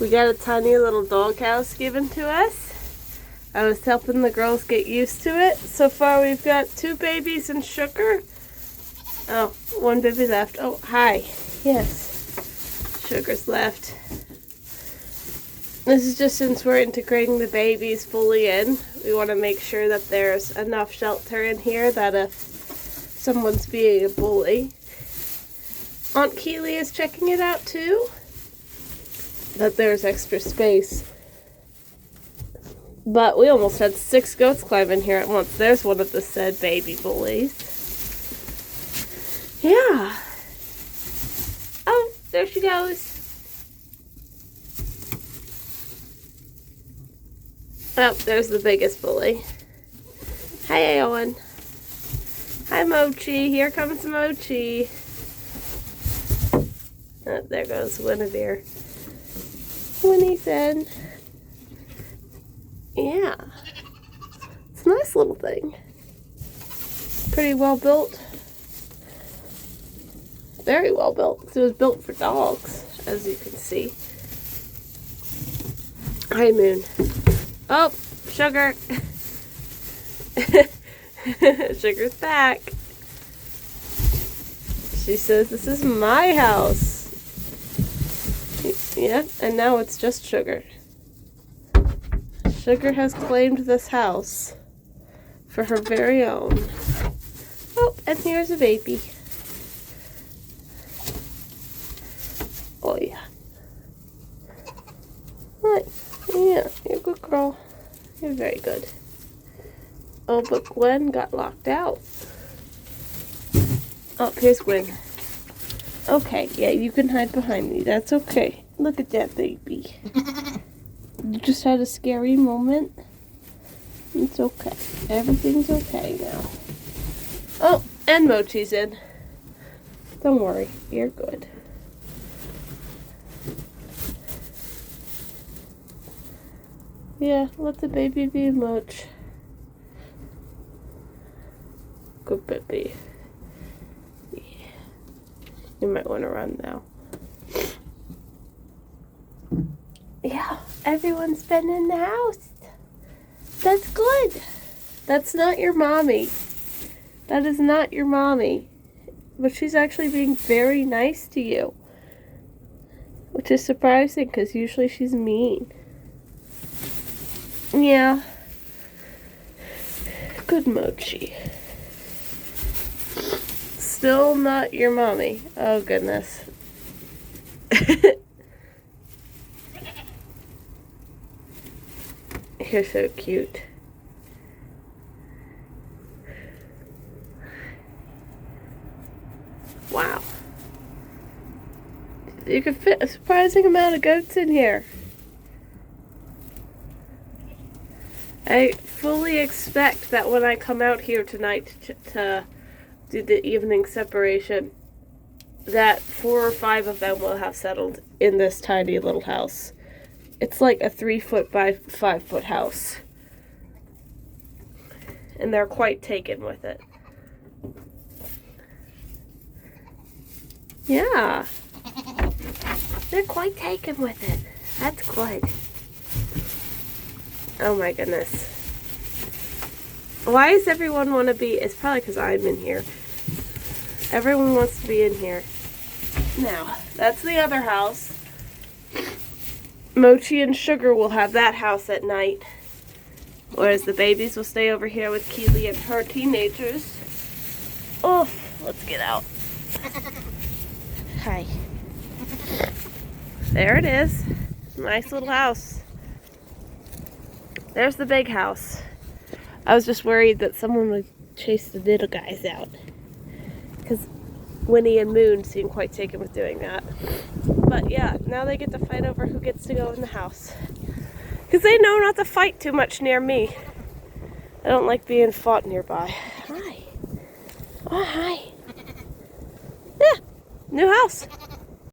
We got a tiny little doghouse given to us. I was helping the girls get used to it. So far we've got 2 babies and Sugar. Oh, 1 baby left. Oh, hi. Yes, Sugar's left. This is just since we're integrating the babies fully in. We want to make sure that there's enough shelter in here that if someone's being a bully. Aunt Keely is checking it out too. That there's extra space. But we almost had 6 goats climb in here at once. There's one of the said baby bullies. Yeah. Oh, there she goes. Oh, there's the biggest bully. Hi, Owen. Hi, Mochi. Here comes Mochi. Oh, there goes Winnebeer. Winnie's in. Yeah. It's a nice little thing. Pretty well built. Very well built. It was built for dogs, as you can see. Hi, Moon. Oh, Sugar. Sugar's back. She says, this is my house. Yeah, and now it's just Sugar. Sugar has claimed this house for her very own. Oh, and here's a baby. Oh, yeah. Right. Yeah, you're a good girl. You're very good. Oh, but Gwen got locked out. Oh, here's Gwen. Okay, yeah, you can hide behind me. That's okay. Look at that baby. You just had a scary moment. It's okay. Everything's okay now. Oh, and Mochi's in. Don't worry, you're good. Yeah, let the baby be Moch. Good baby. Yeah. You might want to run now. Yeah, everyone's been in the house. That's good. That's not your mommy. That is not your mommy. But she's actually being very nice to you. Which is surprising because usually she's mean. Yeah. Good Mochi. Still not your mommy. Oh goodness. You're so cute. Wow. You could fit a surprising amount of goats in here. I fully expect that when I come out here tonight to do the evening separation, that 4 or 5 of them will have settled in this tiny little house. It's like a 3-foot by 5-foot house. And they're quite taken with it. Yeah. They're quite taken with it. That's good. Oh my goodness. Why does everyone want to be? It's probably because I'm in here. Everyone wants to be in here. Now, that's the other house. Mochi and Sugar will have that house at night. Whereas the babies will stay over here with Keely and her teenagers. Oh, let's get out. Hi. There it is. Nice little house. There's the big house. I was just worried that someone would chase the little guys out. Because Winnie and Moon seem quite taken with doing that. But yeah, now they get to fight over who gets to go in the house. Because they know not to fight too much near me. I don't like being fought nearby. Hi. Oh, hi. Yeah, new house.